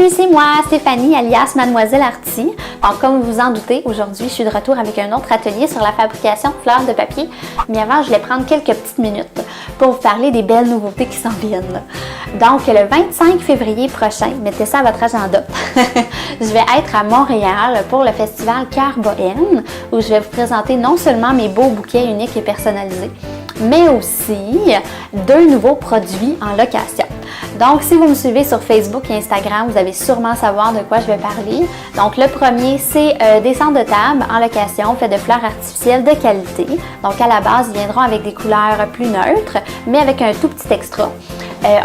Salut, c'est moi, Stéphanie, alias Mademoiselle Arty. Donc, comme vous vous en doutez, aujourd'hui, je suis de retour avec un autre atelier sur la fabrication de fleurs de papier. Mais avant, je voulais prendre quelques petites minutes pour vous parler des belles nouveautés qui s'en viennent. Donc, le 25 février prochain, mettez ça à votre agenda, je vais être à Montréal pour le festival Cœur Bohème, où je vais vous présenter non seulement mes beaux bouquets uniques et personnalisés, mais aussi 2 nouveaux produits en location. Donc, si vous me suivez sur Facebook et Instagram, vous allez sûrement savoir de quoi je vais parler. Donc, le premier, c'est des centres de table en location faits de fleurs artificielles de qualité. Donc, à la base, ils viendront avec des couleurs plus neutres, mais avec un tout petit extra.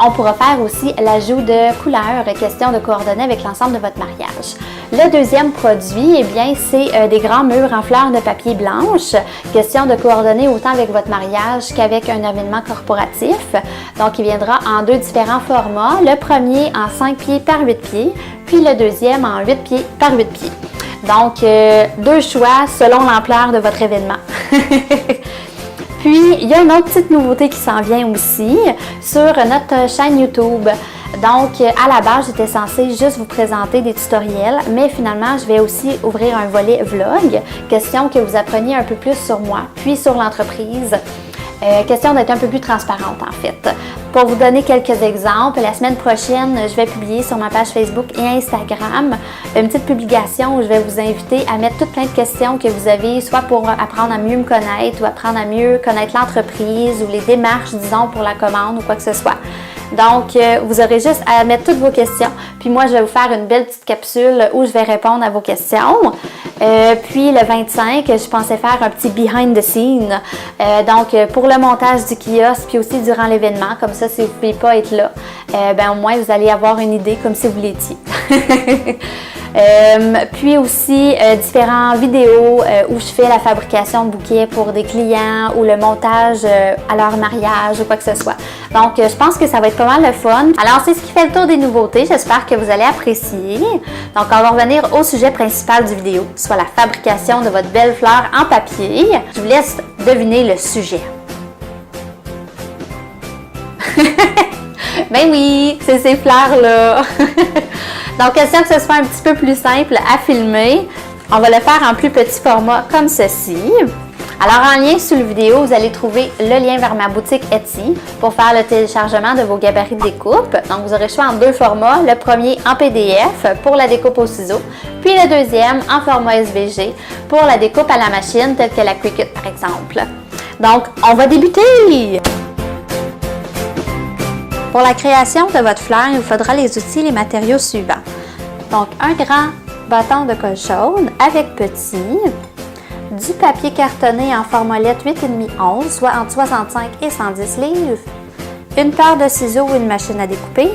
On pourra faire aussi l'ajout de couleurs, question de coordonner avec l'ensemble de votre mariage. Le deuxième produit, eh bien, c'est des grands murs en fleurs de papier blanche, question de coordonner autant avec votre mariage qu'avec un événement corporatif. Donc, il viendra en 2 différents formats. Le premier en 5 pieds par 8 pieds, puis le deuxième en 8 pieds par 8 pieds. Donc, 2 choix selon l'ampleur de votre événement. Puis, il y a une autre petite nouveauté qui s'en vient aussi sur notre chaîne YouTube. Donc, à la base, j'étais censée juste vous présenter des tutoriels, mais finalement, je vais aussi ouvrir un volet vlog, question que vous appreniez un peu plus sur moi, puis sur l'entreprise. Question d'être un peu plus transparente en fait. Pour vous donner quelques exemples, la semaine prochaine, je vais publier sur ma page Facebook et Instagram une petite publication où je vais vous inviter à mettre toutes plein de questions que vous avez, soit pour apprendre à mieux me connaître ou apprendre à mieux connaître l'entreprise ou les démarches, disons, pour la commande ou quoi que ce soit. Donc, vous aurez juste à mettre toutes vos questions. Puis moi, je vais vous faire une belle petite capsule où je vais répondre à vos questions. Puis le 25, je pensais faire un petit behind the scene. Donc, pour le montage du kiosque, puis aussi durant l'événement, comme ça, si vous ne pouvez pas être là, au moins, vous allez avoir une idée comme si vous l'étiez. Puis aussi différentes vidéos où je fais la fabrication de bouquets pour des clients ou le montage à leur mariage ou quoi que ce soit. Donc, je pense que ça va être pas mal le fun. Alors, c'est ce qui fait le tour des nouveautés. J'espère que vous allez apprécier. Donc, on va revenir au sujet principal du vidéo, soit la fabrication de votre belle fleur en papier. Je vous laisse deviner le sujet. Ben oui, c'est ces fleurs-là. Donc, question que ce soit un petit peu plus simple à filmer, on va le faire en plus petit format comme ceci. Alors, en lien sous la vidéo, vous allez trouver le lien vers ma boutique Etsy pour faire le téléchargement de vos gabarits de découpe. Donc, vous aurez le choix en 2 formats. Le premier en PDF pour la découpe au ciseau, puis le deuxième en format SVG pour la découpe à la machine, telle que la Cricut par exemple. Donc, on va débuter! Pour la création de votre fleur, il vous faudra les outils et les matériaux suivants. Donc, un grand bâton de colle chaude avec petit, du papier cartonné en format lettre 8,5-11, soit entre 65 et 110 livres, une paire de ciseaux ou une machine à découper,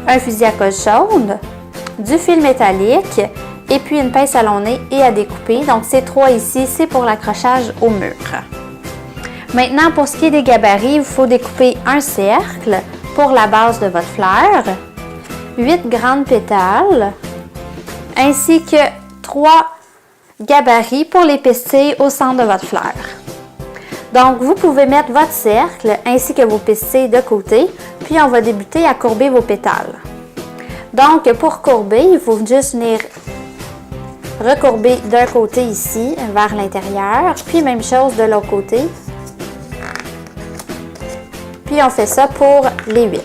un fusil à colle chaude, du fil métallique et puis une pince à long nez et à découper. Donc, ces 3 ici, c'est pour l'accrochage au mur. Maintenant, pour ce qui est des gabarits, il faut découper un cercle pour la base de votre fleur, 8 grandes pétales, ainsi que 3 gabarits pour les pistilles au centre de votre fleur. Donc, vous pouvez mettre votre cercle ainsi que vos pistilles de côté, puis on va débuter à courber vos pétales. Donc, pour courber, il faut juste venir recourber d'un côté ici vers l'intérieur, puis même chose de l'autre côté. Puis on fait ça pour les 8.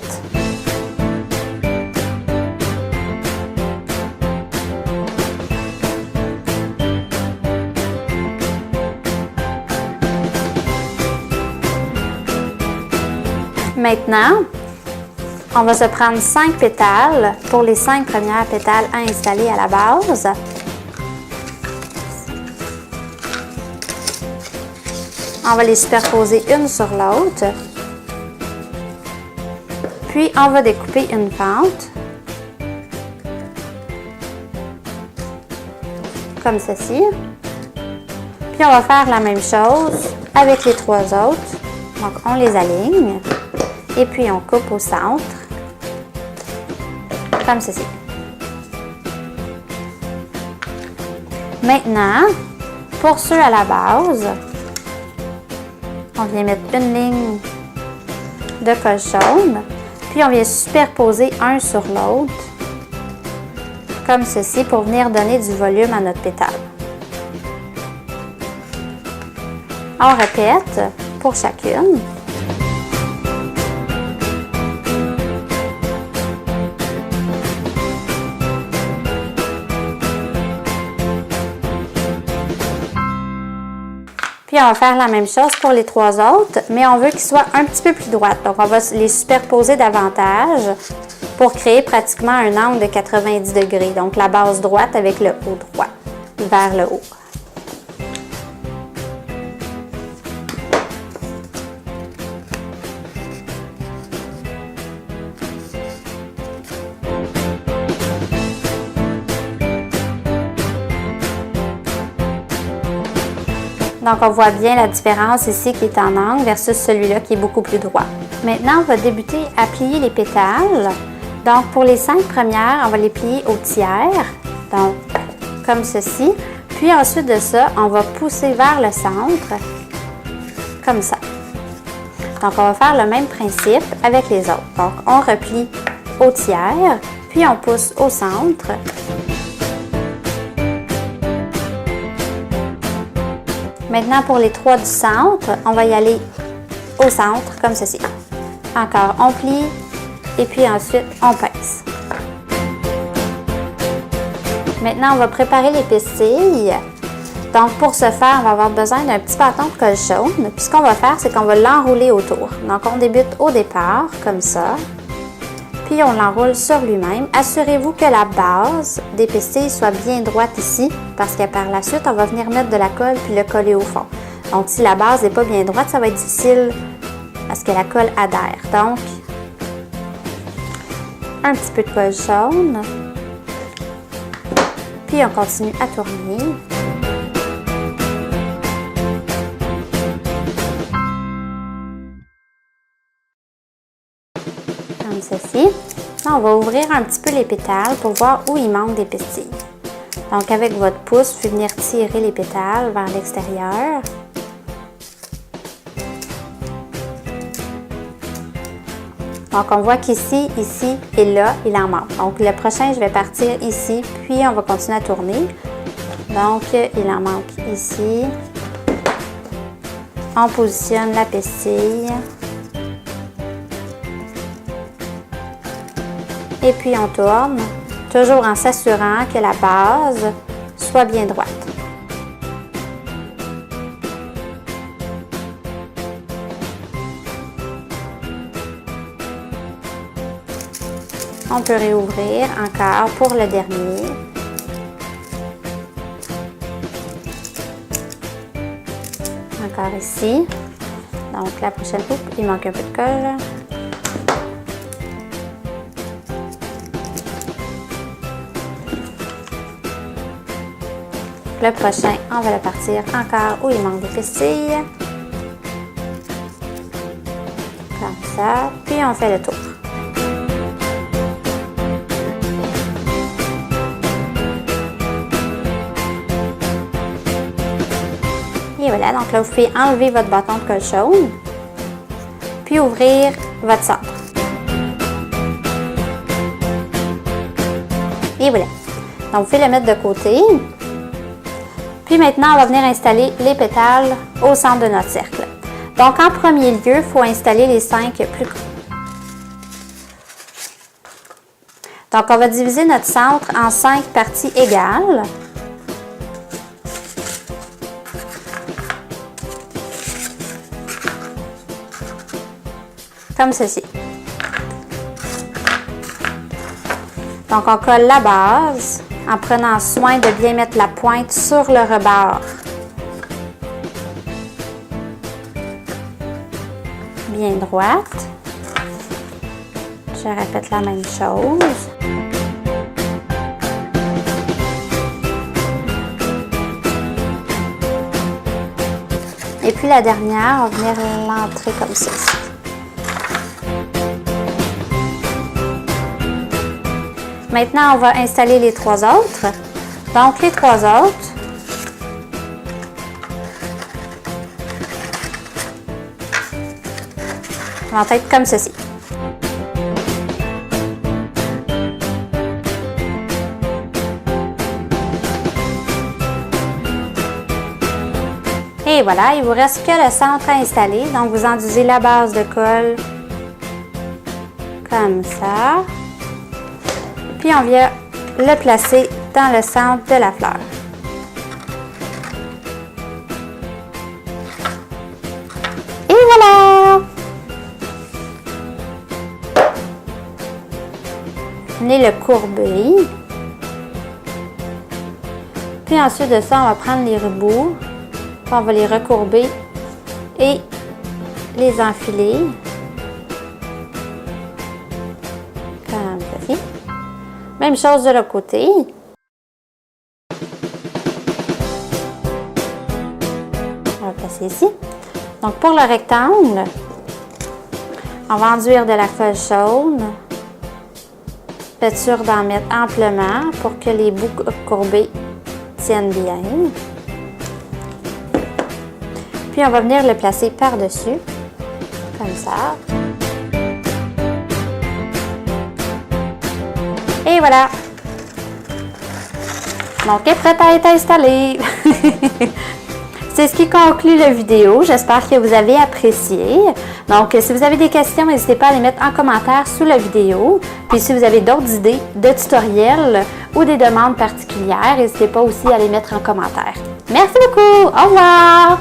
Maintenant, on va se prendre 5 pétales pour les 5 premières pétales à installer à la base. On va les superposer une sur l'autre. Puis, on va découper une fente, comme ceci. Puis, on va faire la même chose avec les 3 autres. Donc, on les aligne. Et puis, on coupe au centre, comme ceci. Maintenant, pour ceux à la base, on vient mettre une ligne de colle chaude. Puis on vient superposer un sur l'autre comme ceci pour venir donner du volume à notre pétale. On répète pour chacune. Puis on va faire la même chose pour les 3 autres, mais on veut qu'ils soient un petit peu plus droites. Donc on va les superposer davantage pour créer pratiquement un angle de 90 degrés. Donc la base droite avec le haut droit vers le haut. Donc, on voit bien la différence ici qui est en angle versus celui-là qui est beaucoup plus droit. Maintenant, on va débuter à plier les pétales. Donc, pour les 5 premières, on va les plier au tiers, donc comme ceci. Puis ensuite de ça, on va pousser vers le centre, comme ça. Donc, on va faire le même principe avec les autres. Donc, on replie au tiers, puis on pousse au centre. Maintenant, pour les 3 du centre, on va y aller au centre, comme ceci. Encore, on plie et puis ensuite, on pince. Maintenant, on va préparer les pistilles. Donc, pour ce faire, on va avoir besoin d'un petit bâton de colle chaude. Puis, ce qu'on va faire, c'est qu'on va l'enrouler autour. Donc, on débute au départ, comme ça. Puis, on l'enroule sur lui-même. Assurez-vous que la base des pistilles soit bien droite ici, parce que par la suite, on va venir mettre de la colle puis le coller au fond. Donc, si la base n'est pas bien droite, ça va être difficile à ce que la colle adhère. Donc, un petit peu de colle jaune. Puis, on continue à tourner. Comme ceci. Là, on va ouvrir un petit peu les pétales pour voir où il manque des pistilles. Donc, avec votre pouce, vous pouvez venir tirer les pétales vers l'extérieur. Donc, on voit qu'ici, ici et là, il en manque. Donc, le prochain, je vais partir ici, puis on va continuer à tourner. Donc, il en manque ici. On positionne la pastille. Et puis, on tourne, toujours en s'assurant que la base soit bien droite. On peut réouvrir encore pour le dernier. Encore ici. Donc la prochaine coupe, il manque un peu de colle. Le prochain, on va le partir encore où il manque des pistilles. Comme ça. Puis on fait le tour. Et voilà, donc là, vous pouvez enlever votre bâton de colle chaude, puis ouvrir votre centre. Et voilà. Donc, vous pouvez le mettre de côté. Puis maintenant, on va venir installer les pétales au centre de notre cercle. Donc, en premier lieu, il faut installer les 5 plus gros. Donc, on va diviser notre centre en 5 parties égales. Comme ceci. Donc, on colle la base en prenant soin de bien mettre la pointe sur le rebord. Bien droite. Je répète la même chose. Et puis la dernière, on va venir l'entrer comme ceci. Maintenant, on va installer les 3 autres. Donc, les 3 autres, vont être comme ceci. Et voilà, il vous reste que le centre à installer. Donc, vous enduisez la base de colle comme ça. Puis, on vient le placer dans le centre de la fleur. Et voilà! Venez le courber. Puis ensuite de ça, on va prendre les rebouts. Puis on va les recourber et les enfiler. Comme ceci. Même chose de l'autre côté. On va placer ici. Donc pour le rectangle, on va enduire de la colle chaude. Faites sûr d'en mettre amplement pour que les bouts courbés tiennent bien. Puis on va venir le placer par-dessus, comme ça. Et voilà! Donc, elle est prête à être installée. C'est ce qui conclut la vidéo. J'espère que vous avez apprécié. Donc, si vous avez des questions, n'hésitez pas à les mettre en commentaire sous la vidéo. Puis, si vous avez d'autres idées de tutoriels ou des demandes particulières, n'hésitez pas aussi à les mettre en commentaire. Merci beaucoup! Au revoir!